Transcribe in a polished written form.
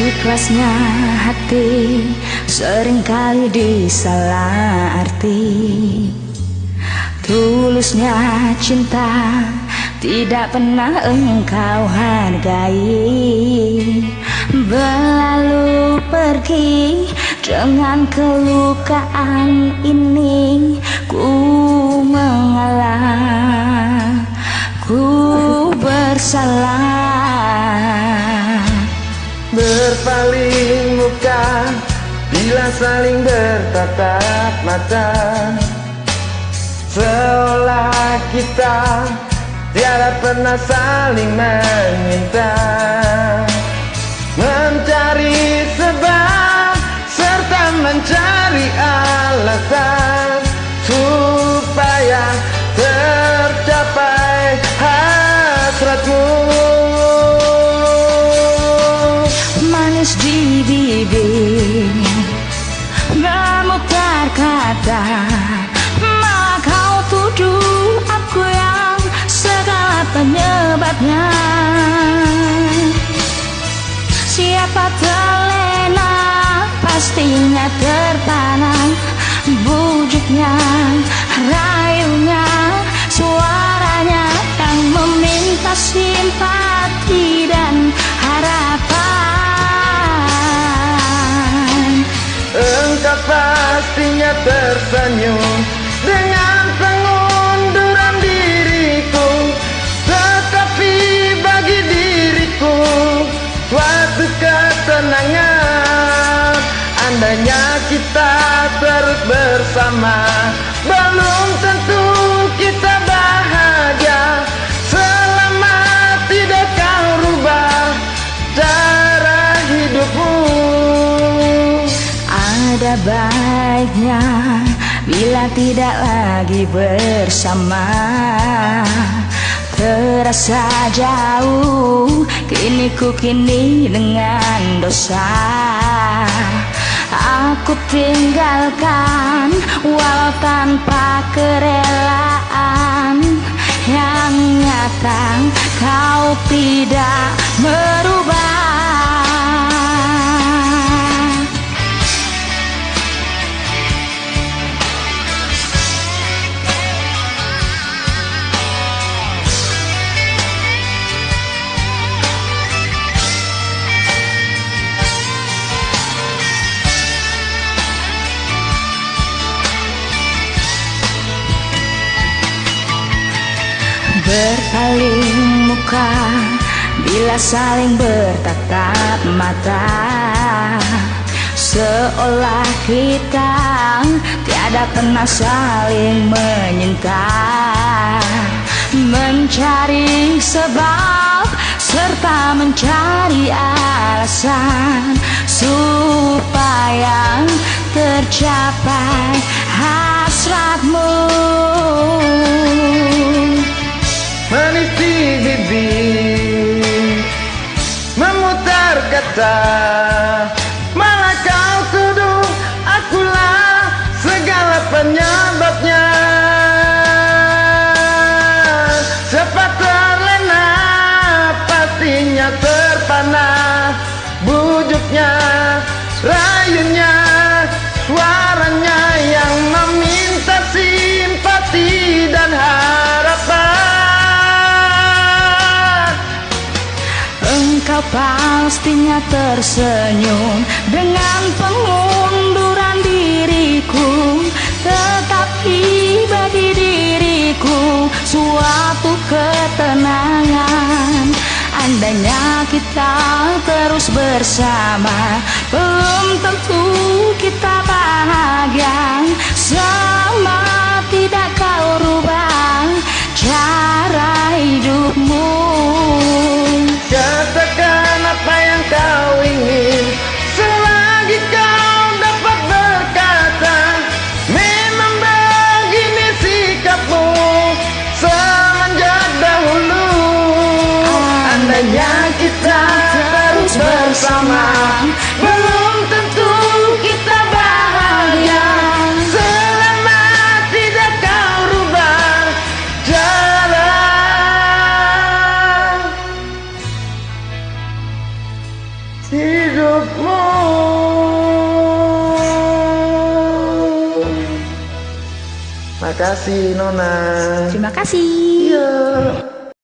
Ikhlasnya hati seringkali disalah arti. Tulusnya cinta tidak pernah engkau hargai. Berlalu pergi dengan kelukaan ini. Ku mengalah, ku bersalah. Berpaling muka bila saling bertatap mata, seolah kita tiada pernah saling meminta. Mencari sebab serta mencari alasan supaya tercapai hasratmu. Manis di bibir memutar kata, malah kau tuduh aku yang segala penyebabnya. Siapa terlena pastinya terpana. Bujuknya, rayunya, suaranya yang meminta simpati dan harapan. Engkau pastinya tersenyum dengan pengunduran diriku, tetapi bagi diriku suatu ketenangan. Andainya kita terus bersama, belum tentu kita bahagia. Selama tidak kau rubah cara hidupmu. Ada baiknya bila tidak lagi bersama. Terasa jauh kini ku kini dengan dosa. Aku tinggalkan walau tanpa kerelaan. Yang nyata kau tidak merubah. Berpaling muka bila saling bertatap mata, seolah kita tiada pernah saling menyinta. Mencari sebab serta mencari alasan supaya tercapai hasratmu. Manis di bibir memutar kata, malah kau tuduh akulah segala penyebabnya. Siapa terlena pastinya terpana. Bujuknya, rayunya, suaranya yang meminta simpati dan harapan. Engkau pastinya tersenyum dengan pengunduran diriku, tetapi bagi diriku suatu ketenangan. Andainya kita terus bersama, belum tentu kita bahagia. Sama tidak kau rubah cara hidupmu. Katakan apa yang kau ingin, selagi kau dapat berkata. Memang begini sikapmu semenjak dahulu. Andainya kita terus bersama, belum tentu kita bahagia. Selama tidak kau rubah cara. hidupmu. Makasih Nona. Terima kasih. Iya.